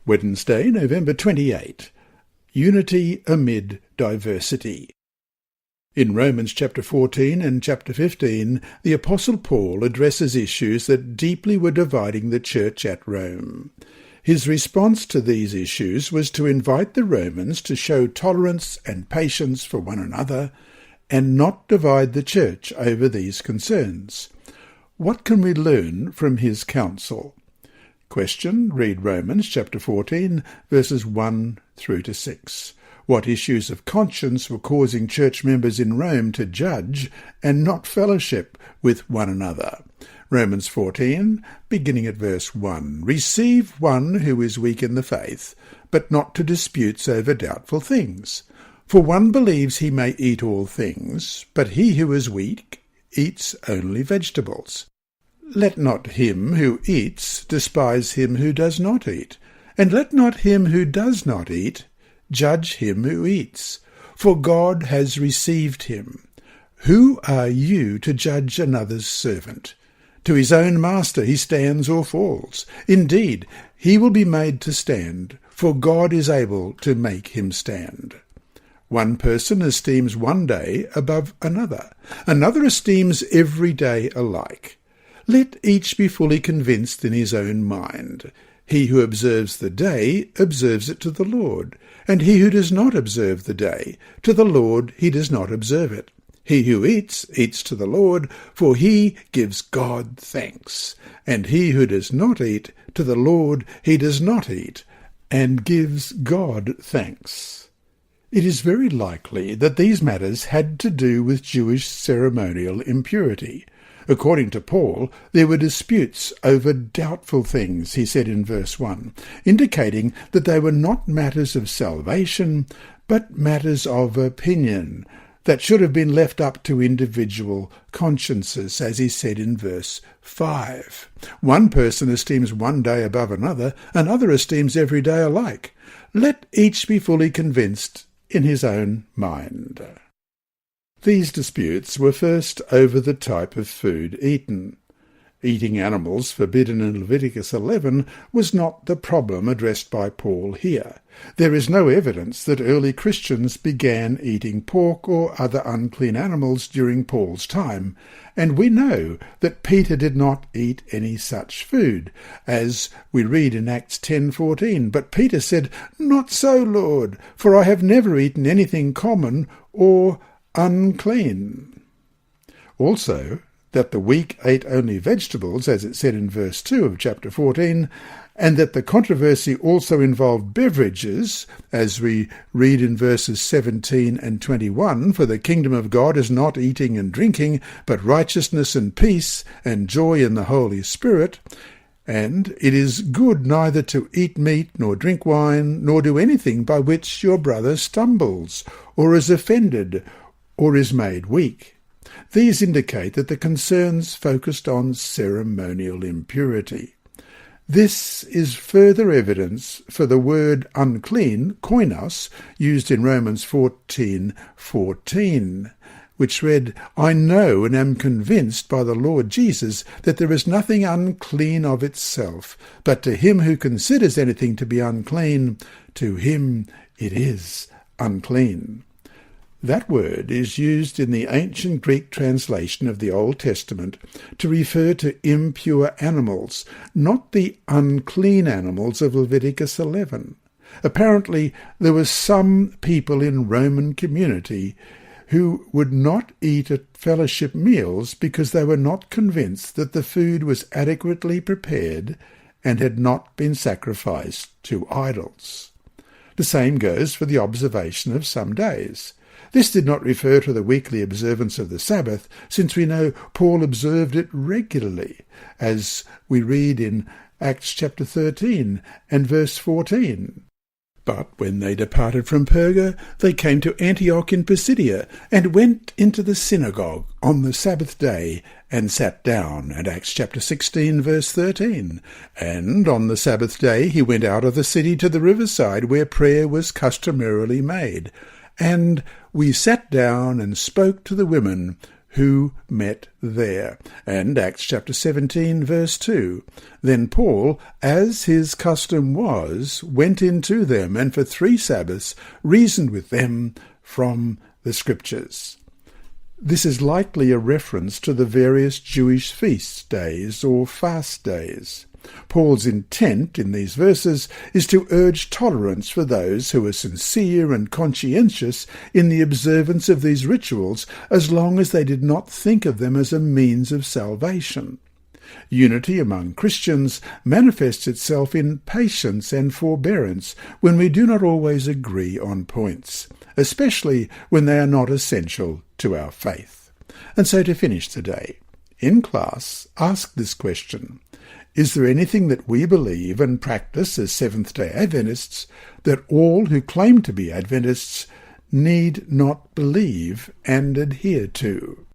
Wednesday, November 28. Unity amid diversity. In Romans chapter 14 and chapter 15, the Apostle Paul addresses issues that deeply were dividing the church at Rome. His response to these issues was to invite the Romans to show tolerance and patience for one another and not divide the church over these concerns. What can we learn from his counsel? Question. Read Romans chapter 14, verses 1 through to 6. What issues of conscience were causing church members in Rome to judge and not fellowship with one another? Romans 14, beginning at verse 1. Receive one who is weak in the faith, but not to disputes over doubtful things. For one believes he may eat all things, but he who is weak eats only vegetables. Let not him who eats despise him who does not eat, and let not him who does not eat judge him who eats, for God has received him. Who are you to judge another's servant? To his own master he stands or falls. Indeed, he will be made to stand, for God is able to make him stand. One person esteems one day above another. Another esteems every day alike. Let each be fully convinced in his own mind. He who observes the day observes it to the Lord, and he who does not observe the day, to the Lord he does not observe it. He who eats, eats to the Lord, for he gives God thanks. And he who does not eat, to the Lord he does not eat, and gives God thanks. It is very likely that these matters had to do with Jewish ceremonial impurity. According to Paul, there were disputes over doubtful things, he said in verse 1, indicating that they were not matters of salvation, but matters of opinion that should have been left up to individual consciences, as he said in verse 5. One person esteems one day above another, another esteems every day alike. Let each be fully convinced in his own mind. These disputes were first over the type of food eaten. Eating animals forbidden in Leviticus 11 was not the problem addressed by Paul here. There is no evidence that early Christians began eating pork or other unclean animals during Paul's time, and we know that Peter did not eat any such food, as we read in Acts 10:14. But Peter said, "Not so, Lord, for I have never eaten anything common or unclean." Also, that the weak ate only vegetables, as it said in verse 2 of chapter 14, and that the controversy also involved beverages, as we read in verses 17 and 21, for the kingdom of God is not eating and drinking, but righteousness and peace and joy in the Holy Spirit, and it is good neither to eat meat nor drink wine, nor do anything by which your brother stumbles, or is offended, or is made weak. These indicate that the concerns focused on ceremonial impurity. This is further evidence for the word unclean, koinos, used in Romans 14:14, which read, "I know and am convinced by the Lord Jesus that there is nothing unclean of itself, but to him who considers anything to be unclean, to him it is unclean." That word is used in the ancient Greek translation of the Old Testament to refer to impure animals, not the unclean animals of Leviticus 11. Apparently, there were some people in Roman community who would not eat at fellowship meals because they were not convinced that the food was adequately prepared and had not been sacrificed to idols. The same goes for the observation of some days. This did not refer to the weekly observance of the Sabbath, since we know Paul observed it regularly, as we read in Acts chapter 13 and verse 14. But when they departed from Perga, they came to Antioch in Pisidia, and went into the synagogue on the Sabbath day, and sat down, and Acts chapter 16, verse 13. And on the Sabbath day he went out of the city to the riverside, where prayer was customarily made. And we sat down and spoke to the women who met there. And Acts chapter 17, verse 2. Then Paul, as his custom was, went in to them, and for 3 Sabbaths reasoned with them from the Scriptures. This is likely a reference to the various Jewish feast days or fast days. Paul's intent in these verses is to urge tolerance for those who are sincere and conscientious in the observance of these rituals, as long as they did not think of them as a means of salvation. Unity among Christians manifests itself in patience and forbearance when we do not always agree on points, especially when they are not essential to our faith. And so to finish today, in class, ask this question: is there anything that we believe and practice as Seventh-day Adventists that all who claim to be Adventists need not believe and adhere to?